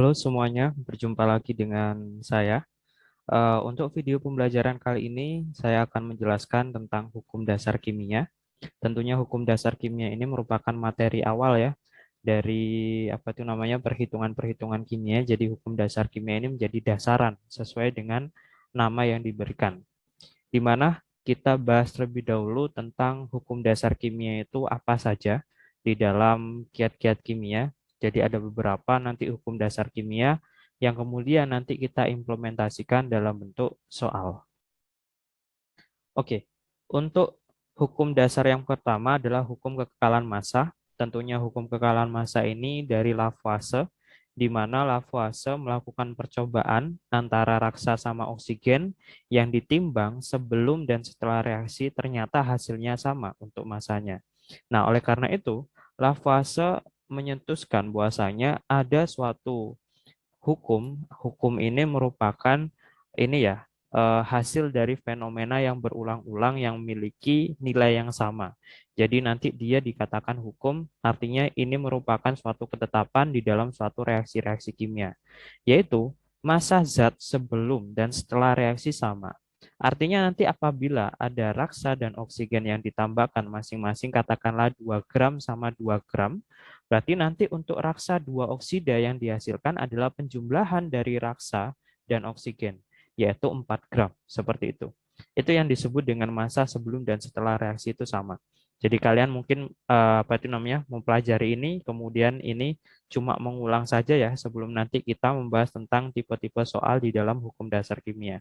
Halo semuanya, berjumpa lagi dengan saya. Untuk video pembelajaran kali ini, saya akan menjelaskan tentang hukum dasar kimia. Tentunya hukum dasar kimia ini merupakan materi awal ya dari apa itu namanya perhitungan-perhitungan kimia. Jadi hukum dasar kimia ini menjadi dasaran sesuai dengan nama yang diberikan. Di mana kita bahas terlebih dahulu tentang hukum dasar kimia itu apa saja di dalam kiat-kiat kimia. Jadi ada beberapa nanti hukum dasar kimia yang kemudian nanti kita implementasikan dalam bentuk soal. Oke, untuk hukum dasar yang pertama adalah hukum kekekalan massa. Tentunya hukum kekekalan massa ini dari Lavoisier, di mana Lavoisier melakukan percobaan antara raksa sama oksigen yang ditimbang sebelum dan setelah reaksi ternyata hasilnya sama untuk massanya. Nah, oleh karena itu, Lavoisier menyentuhkan bahwasanya ada suatu hukum ini merupakan ini ya hasil dari fenomena yang berulang-ulang yang memiliki nilai yang sama. Jadi nanti dia dikatakan hukum, artinya ini merupakan suatu ketetapan di dalam suatu reaksi-reaksi kimia, yaitu massa zat sebelum dan setelah reaksi sama. Artinya nanti apabila ada raksa dan oksigen yang ditambahkan masing-masing katakanlah 2 gram sama 2 gram, berarti nanti untuk raksa 2 oksida yang dihasilkan adalah penjumlahan dari raksa dan oksigen, yaitu 4 gram, seperti itu. Itu yang disebut dengan massa sebelum dan setelah reaksi itu sama. Jadi kalian mungkin apa itu namanya mempelajari ini, kemudian ini cuma mengulang saja ya sebelum nanti kita membahas tentang tipe-tipe soal di dalam hukum dasar kimia.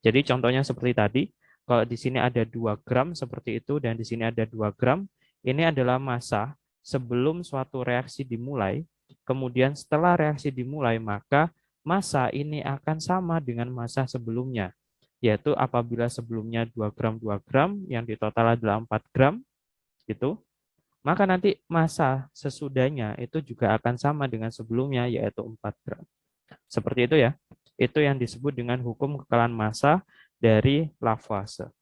Jadi contohnya seperti tadi, kalau di sini ada 2 gram seperti itu dan di sini ada 2 gram, ini adalah massa sebelum suatu reaksi dimulai. Kemudian setelah reaksi dimulai, maka massa ini akan sama dengan massa sebelumnya, yaitu apabila sebelumnya 2 gram yang ditotal adalah 4 gram, gitu, maka nanti massa sesudahnya itu juga akan sama dengan sebelumnya, yaitu 4 gram. Seperti itu ya. Itu yang disebut dengan hukum kekekalan massa dari Lavoisier.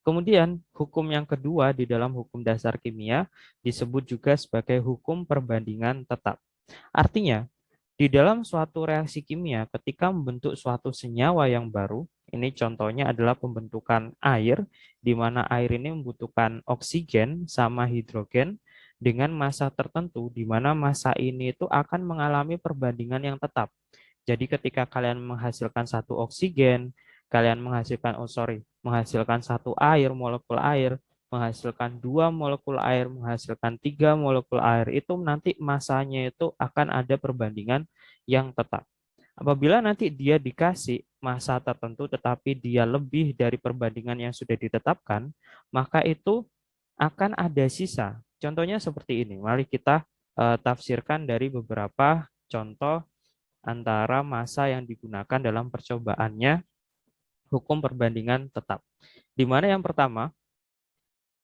Kemudian, hukum yang kedua di dalam hukum dasar kimia disebut juga sebagai hukum perbandingan tetap. Artinya, di dalam suatu reaksi kimia ketika membentuk suatu senyawa yang baru, ini contohnya adalah pembentukan air, di mana air ini membutuhkan oksigen sama hidrogen dengan massa tertentu, di mana massa ini itu akan mengalami perbandingan yang tetap. Jadi ketika kalian menghasilkan satu oksigen, kalian menghasilkan, menghasilkan satu air, molekul air, menghasilkan 2 molekul air, menghasilkan 3 molekul air, itu nanti masanya itu akan ada perbandingan yang tetap. Apabila nanti dia dikasih massa tertentu tetapi dia lebih dari perbandingan yang sudah ditetapkan, maka itu akan ada sisa. Contohnya seperti ini. Mari kita tafsirkan dari beberapa contoh antara massa yang digunakan dalam percobaannya hukum perbandingan tetap. Di mana yang pertama,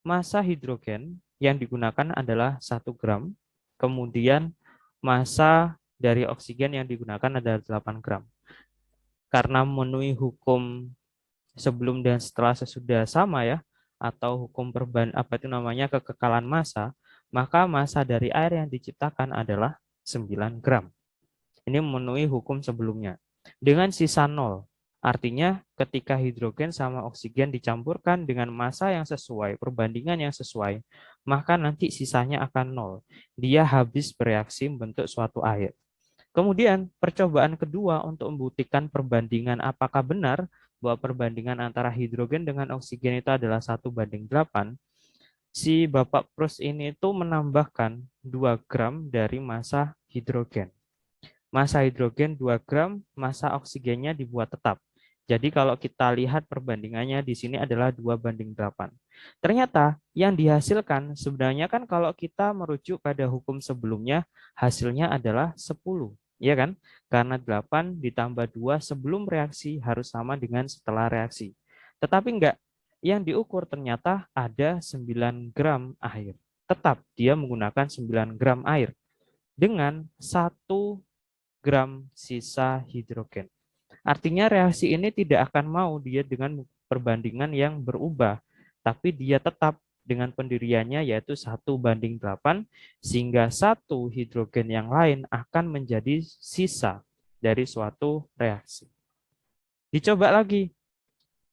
massa hidrogen yang digunakan adalah 1 gram, kemudian massa dari oksigen yang digunakan adalah 8 gram. Karena memenuhi hukum sebelum dan setelah sesudah sama ya, atau hukum apa itu namanya kekekalan massa, maka massa dari air yang diciptakan adalah 9 gram. Ini memenuhi hukum sebelumnya. Dengan sisa 0, artinya ketika hidrogen sama oksigen dicampurkan dengan massa yang sesuai, perbandingan yang sesuai, maka nanti sisanya akan 0. Dia habis bereaksi membentuk suatu air. Kemudian percobaan kedua untuk membuktikan perbandingan apakah benar bahwa perbandingan antara hidrogen dengan oksigen itu adalah 1:8. Si Bapak Prus ini itu menambahkan 2 gram dari massa hidrogen. Massa hidrogen 2 gram, massa oksigennya dibuat tetap. Jadi kalau kita lihat perbandingannya di sini adalah 2:8. Ternyata yang dihasilkan sebenarnya kan kalau kita merujuk pada hukum sebelumnya, hasilnya adalah 10. Ya kan? Karena 8 ditambah 2 sebelum reaksi harus sama dengan setelah reaksi. Tetapi enggak, yang diukur ternyata ada 9 gram air. Tetap dia menggunakan 9 gram air dengan 1 gram sisa hidrogen. Artinya reaksi ini tidak akan mau dia dengan perbandingan yang berubah, tapi dia tetap dengan pendiriannya yaitu 1:8, sehingga satu hidrogen yang lain akan menjadi sisa dari suatu reaksi. Dicoba lagi.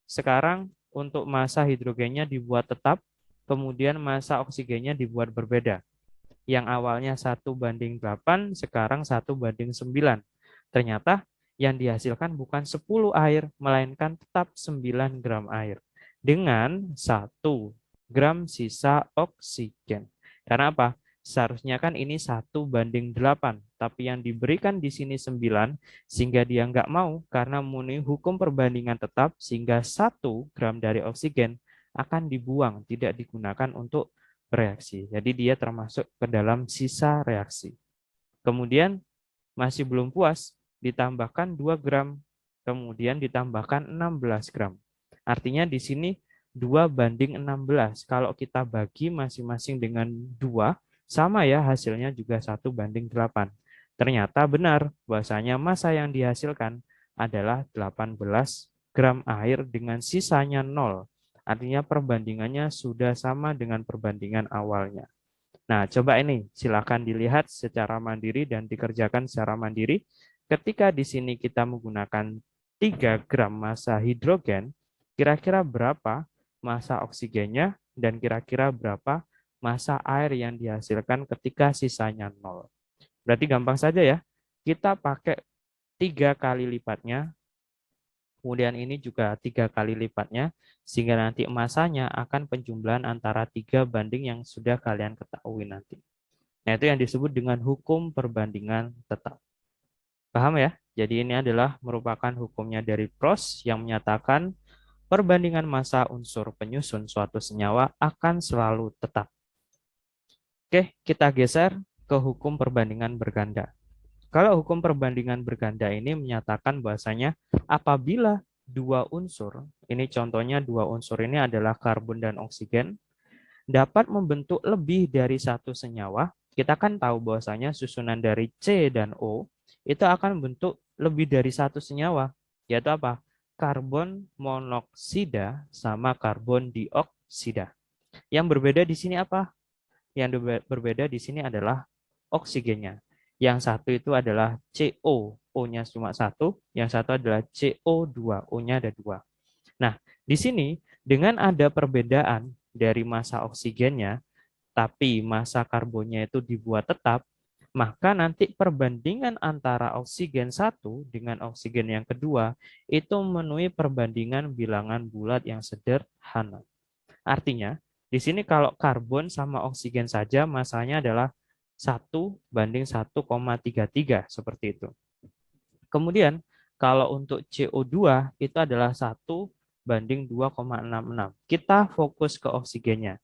Sekarang untuk massa hidrogennya dibuat tetap, kemudian massa oksigennya dibuat berbeda. Yang awalnya 1:8, sekarang 1:9. Ternyata yang dihasilkan bukan 10 air, melainkan tetap 9 gram air. Dengan 1 gram sisa oksigen. Karena apa? Seharusnya kan ini 1:8, tapi yang diberikan di sini 9, sehingga dia nggak mau karena memenuhi hukum perbandingan tetap, sehingga 1 gram dari oksigen akan dibuang, tidak digunakan untuk bereaksi. Jadi dia termasuk ke dalam sisa reaksi. Kemudian masih belum puas, ditambahkan 2 gram, kemudian ditambahkan 16 gram. Artinya di sini 2:16. Kalau kita bagi masing-masing dengan 2, sama ya hasilnya juga 1:8. Ternyata benar bahwasanya massa yang dihasilkan adalah 18 gram air dengan sisanya 0. Artinya perbandingannya sudah sama dengan perbandingan awalnya. Nah, coba ini silakan dilihat secara mandiri dan dikerjakan secara mandiri. Ketika di sini kita menggunakan 3 gram massa hidrogen, kira-kira berapa massa oksigennya dan kira-kira berapa massa air yang dihasilkan ketika sisanya 0. Berarti gampang saja ya. Kita pakai 3 kali lipatnya, kemudian ini juga 3 kali lipatnya, sehingga nanti masanya akan penjumlahan antara 3 banding yang sudah kalian ketahui nanti. Nah, itu yang disebut dengan hukum perbandingan tetap. Paham ya? Jadi ini adalah merupakan hukumnya dari Proust yang menyatakan perbandingan massa unsur penyusun suatu senyawa akan selalu tetap. Oke, kita geser ke hukum perbandingan berganda. Kalau hukum perbandingan berganda ini menyatakan bahwasanya apabila dua unsur, ini contohnya dua unsur ini adalah karbon dan oksigen, dapat membentuk lebih dari satu senyawa, kita kan tahu bahwasanya susunan dari C dan O itu akan membentuk lebih dari satu senyawa, yaitu apa? Karbon monoksida sama karbon dioksida. Yang berbeda di sini apa? Yang berbeda di sini adalah oksigennya. Yang satu itu adalah CO, O-nya cuma satu, yang satu adalah CO2, O-nya ada dua. Nah, di sini dengan ada perbedaan dari massa oksigennya, tapi massa karbonnya itu dibuat tetap, maka nanti perbandingan antara oksigen satu dengan oksigen yang kedua itu memenuhi perbandingan bilangan bulat yang sederhana. Artinya, di sini kalau karbon sama oksigen saja massanya adalah 1:1,33 seperti itu. Kemudian kalau untuk CO2 itu adalah 1:2,66. Kita fokus ke oksigennya.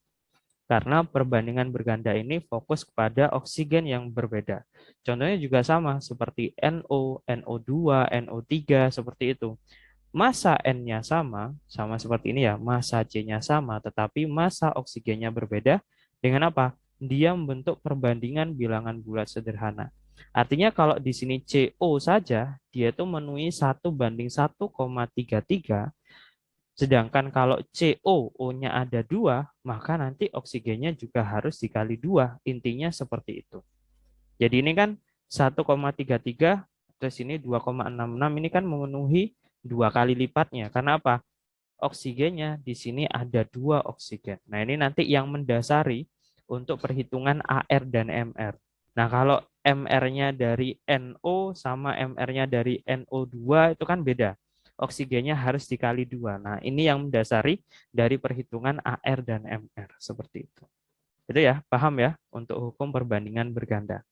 Karena perbandingan berganda ini fokus kepada oksigen yang berbeda. Contohnya juga sama seperti NO, NO2, NO3 seperti itu. Massa N-nya sama seperti ini ya, massa C-nya sama, tetapi massa oksigennya berbeda dengan apa? Dia membentuk perbandingan bilangan bulat sederhana. Artinya kalau di sini CO saja, dia itu memenuhi 1:1,33, sedangkan kalau CO, O-nya ada 2, maka nanti oksigennya juga harus dikali 2. Intinya seperti itu. Jadi ini kan 1,33, terus ini 2,66, ini kan memenuhi 2 kali lipatnya. Karena apa? Oksigennya di sini ada 2 oksigen. Nah, ini nanti yang mendasari untuk perhitungan AR dan MR. Nah, kalau MR-nya dari NO sama MR-nya dari NO2 itu kan beda. Oksigennya harus dikali 2. Nah, ini yang mendasari dari perhitungan AR dan MR. Seperti itu. Itu ya, paham ya untuk hukum perbandingan berganda.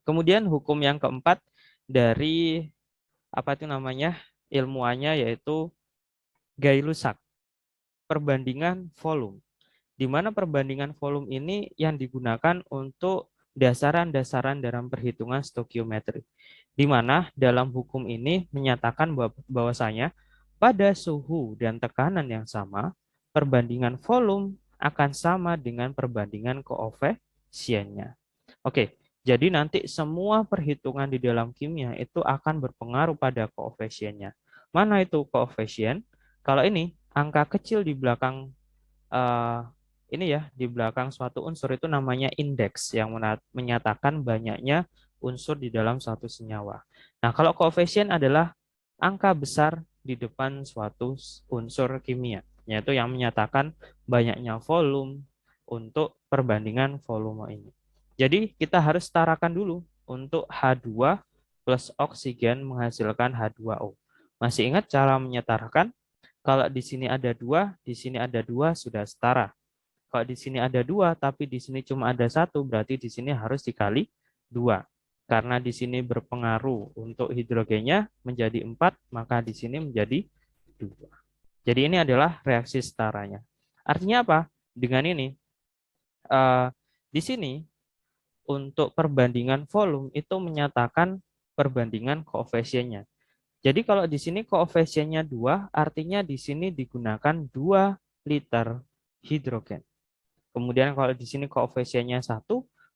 Kemudian hukum yang keempat dari apa itu namanya ilmuannya yaitu Gay-Lussac, perbandingan volume. Di mana perbandingan volume ini yang digunakan untuk dasaran-dasaran dalam perhitungan stokiometri. Di mana dalam hukum ini menyatakan bahwasanya pada suhu dan tekanan yang sama, perbandingan volume akan sama dengan perbandingan koefisiennya. Oke, jadi nanti semua perhitungan di dalam kimia itu akan berpengaruh pada koefisiennya. Mana itu koefisien? Kalau ini angka kecil di belakang ini ya, di belakang suatu unsur itu namanya indeks yang menyatakan banyaknya unsur di dalam suatu senyawa. Nah, kalau koefisien adalah angka besar di depan suatu unsur kimia, yaitu yang menyatakan banyaknya volume untuk perbandingan volume ini. Jadi, kita harus setarakan dulu untuk H2 plus oksigen menghasilkan H2O. Masih ingat cara menyetarakan? Kalau di sini ada 2, di sini ada 2, sudah setara. Kalau di sini ada 2, tapi di sini cuma ada 1, berarti di sini harus dikali 2. Karena di sini berpengaruh untuk hidrogennya menjadi 4, maka di sini menjadi 2. Jadi ini adalah reaksi setaranya. Artinya apa? Dengan ini, di sini untuk perbandingan volume itu menyatakan perbandingan koefisiennya. Jadi kalau di sini koefisiennya 2, artinya di sini digunakan 2 liter hidrogen. Kemudian kalau di sini koefisiennya 1,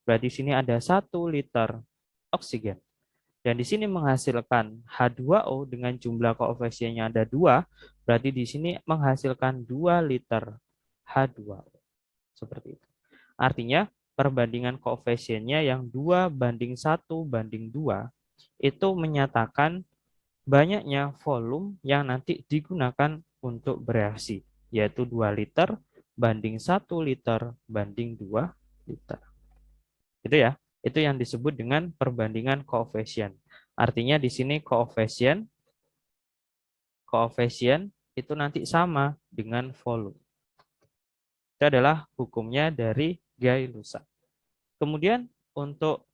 berarti di sini ada 1 liter oksigen. Dan di sini menghasilkan H2O dengan jumlah koefisiennya ada 2, berarti di sini menghasilkan 2 liter H2O. Seperti itu. Artinya perbandingan koefisiennya yang 2 banding 1 banding 2 itu menyatakan banyaknya volume yang nanti digunakan untuk bereaksi, yaitu 2 liter banding 1 liter banding 2 liter. Itu ya, itu yang disebut dengan perbandingan koefisien. Artinya di sini koefisien itu nanti sama dengan volume. Itu adalah hukumnya dari Gay-Lussac. Kemudian untuk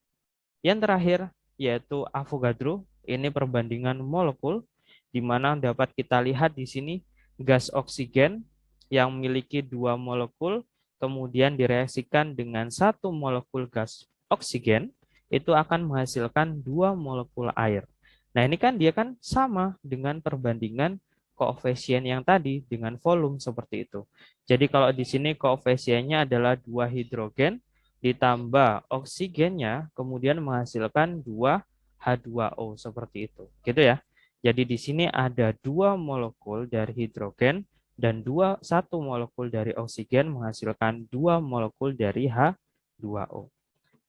yang terakhir yaitu Avogadro, ini perbandingan molekul di mana dapat kita lihat di sini gas oksigen yang memiliki 2 molekul kemudian direaksikan dengan 1 molekul gas oksigen itu akan menghasilkan 2 molekul air. Nah, ini kan dia kan sama dengan perbandingan koefisien yang tadi dengan volume seperti itu. Jadi kalau di sini koefisiennya adalah 2 hidrogen ditambah oksigennya kemudian menghasilkan 2 H2O seperti itu. Gitu ya. Jadi di sini ada 2 molekul dari hidrogen dan 1 molekul dari oksigen menghasilkan 2 molekul dari H2O.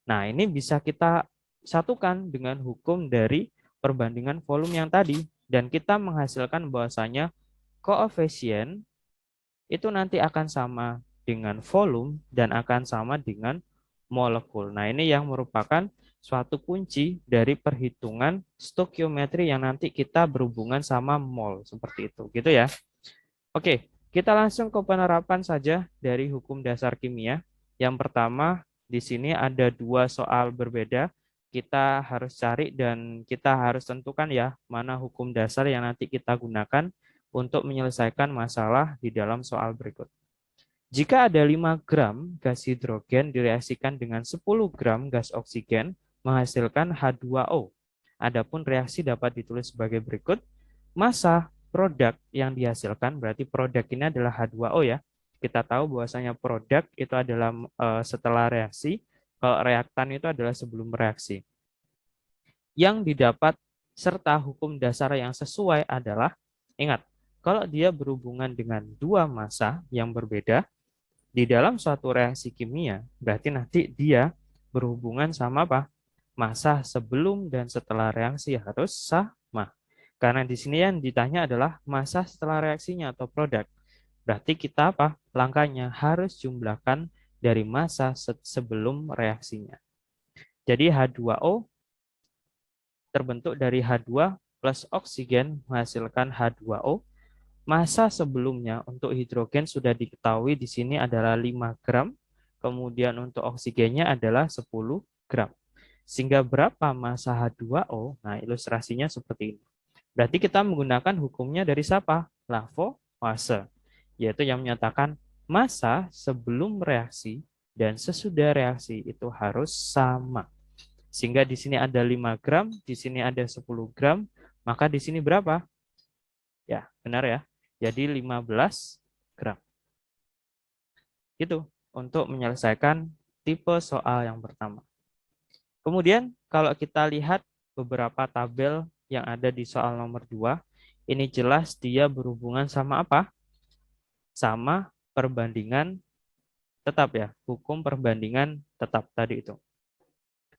Nah, ini bisa kita satukan dengan hukum dari perbandingan volume yang tadi dan kita menghasilkan bahwasanya koefisien itu nanti akan sama dengan volume dan akan sama dengan molekul. Nah, ini yang merupakan suatu kunci dari perhitungan stokiometri yang nanti kita berhubungan sama mol seperti itu, gitu ya. Oke, kita langsung ke penerapan saja dari hukum dasar kimia. Yang pertama, di sini ada 2 soal berbeda. Kita harus cari dan kita harus tentukan ya, mana hukum dasar yang nanti kita gunakan untuk menyelesaikan masalah di dalam soal berikut. Jika ada 5 gram gas hidrogen direaksikan dengan 10 gram gas oksigen, menghasilkan H2O. Adapun reaksi dapat ditulis sebagai berikut. Massa produk yang dihasilkan, berarti produk ini adalah H2O ya. Kita tahu bahwasanya produk itu adalah setelah reaksi, kalau reaktan itu adalah sebelum reaksi. Yang didapat serta hukum dasar yang sesuai adalah, ingat, kalau dia berhubungan dengan 2 massa yang berbeda, di dalam suatu reaksi kimia, berarti nanti dia berhubungan sama apa? Massa sebelum dan setelah reaksi harus sama. Karena di sini yang ditanya adalah massa setelah reaksinya atau produk. Berarti kita apa? Langkahnya harus jumlahkan dari massa sebelum reaksinya. Jadi H2O terbentuk dari H2 plus oksigen menghasilkan H2O. Massa sebelumnya untuk hidrogen sudah diketahui di sini adalah 5 gram, kemudian untuk oksigennya adalah 10 gram. Sehingga berapa massa H2O? Nah, ilustrasinya seperti ini. Berarti kita menggunakan hukumnya dari siapa? Lavoisier, yaitu yang menyatakan massa sebelum reaksi dan sesudah reaksi itu harus sama. Sehingga di sini ada 5 gram, di sini ada 10 gram, maka di sini berapa? Ya, benar ya. Jadi 15 gram. Itu untuk menyelesaikan tipe soal yang pertama. Kemudian kalau kita lihat beberapa tabel yang ada di soal nomor 2, ini jelas dia berhubungan sama apa? Sama perbandingan tetap ya, hukum perbandingan tetap tadi itu.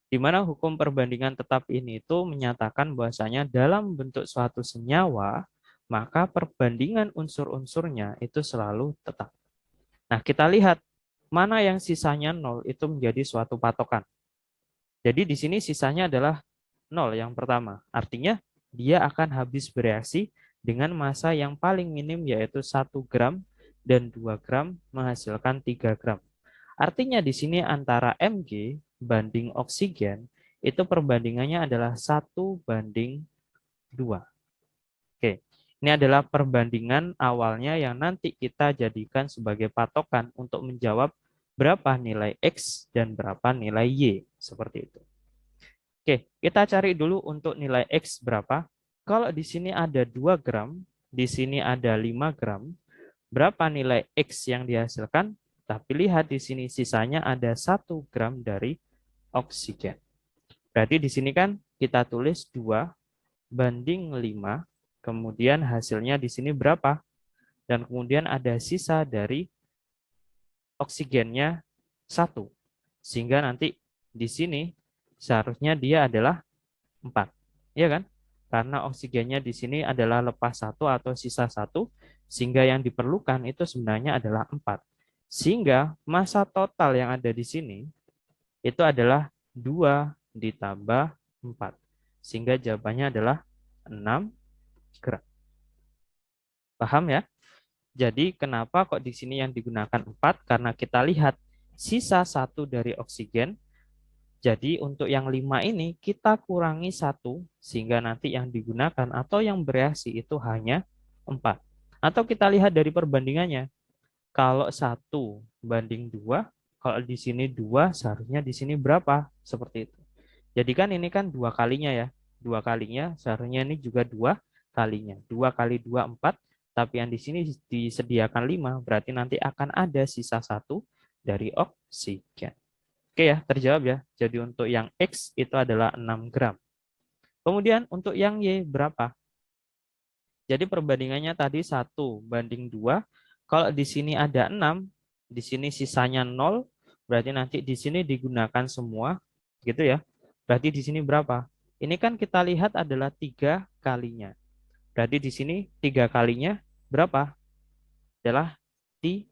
Di mana hukum perbandingan tetap ini itu menyatakan bahwasanya dalam bentuk suatu senyawa, maka perbandingan unsur-unsurnya itu selalu tetap. Nah, kita lihat mana yang sisanya nol itu menjadi suatu patokan. Jadi di sini sisanya adalah nol yang pertama. Artinya dia akan habis bereaksi dengan massa yang paling minim yaitu 1 gram dan 2 gram menghasilkan 3 gram. Artinya di sini antara Mg banding oksigen itu perbandingannya adalah 1:2. Oke, ini adalah perbandingan awalnya yang nanti kita jadikan sebagai patokan untuk menjawab berapa nilai X dan berapa nilai Y. Seperti itu. Oke, kita cari dulu untuk nilai X berapa. Kalau di sini ada 2 gram, di sini ada 5 gram, berapa nilai X yang dihasilkan? Tapi lihat di sini sisanya ada 1 gram dari oksigen. Berarti di sini kan kita tulis 2:5, kemudian hasilnya di sini berapa? Dan kemudian ada sisa dari oksigennya 1. Sehingga nanti di sini seharusnya dia adalah 4. Iya kan? Karena oksigennya di sini adalah lepas 1 atau sisa 1, sehingga yang diperlukan itu sebenarnya adalah 4. Sehingga massa total yang ada di sini itu adalah 2 ditambah 4. Sehingga jawabannya adalah 6 gram. Paham ya? Jadi kenapa kok di sini yang digunakan 4? Karena kita lihat sisa 1 dari oksigen. Jadi untuk yang 5 ini kita kurangi 1 sehingga nanti yang digunakan atau yang bereaksi itu hanya 4. Atau kita lihat dari perbandingannya. Kalau 1:2, kalau di sini 2 seharusnya di sini berapa? Seperti itu. Jadi kan ini kan 2 kalinya ya. 2 kalinya seharusnya ini juga 2 kalinya. 2 kali 2 4, tapi yang di sini disediakan 5, berarti nanti akan ada sisa 1 dari oksigen. Oke ya, terjawab ya. Jadi untuk yang X itu adalah 6 gram. Kemudian untuk yang Y berapa? Jadi perbandingannya tadi 1:2. Kalau di sini ada 6, di sini sisanya 0, berarti nanti di sini digunakan semua, gitu ya. Berarti di sini berapa? Ini kan kita lihat adalah 3 kalinya. Berarti di sini 3 kalinya berapa? Adalah 3.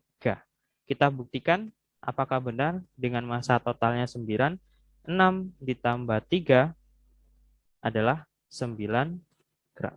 Kita buktikan apakah benar dengan massa totalnya 9, 6 ditambah 3 adalah 9 gram.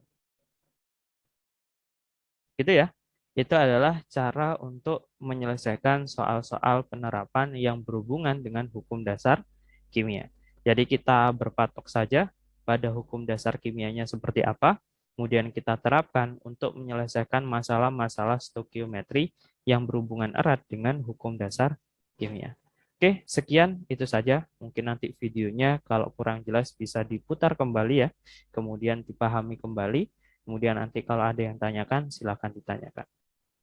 Gitu ya. Itu adalah cara untuk menyelesaikan soal-soal penerapan yang berhubungan dengan hukum dasar kimia. Jadi kita berpatok saja pada hukum dasar kimianya seperti apa, kemudian kita terapkan untuk menyelesaikan masalah-masalah stokiometri yang berhubungan erat dengan hukum dasar kimia. Oke, sekian itu saja. Mungkin nanti videonya kalau kurang jelas bisa diputar kembali ya, kemudian dipahami kembali. Kemudian nanti kalau ada yang tanyakan, silakan ditanyakan.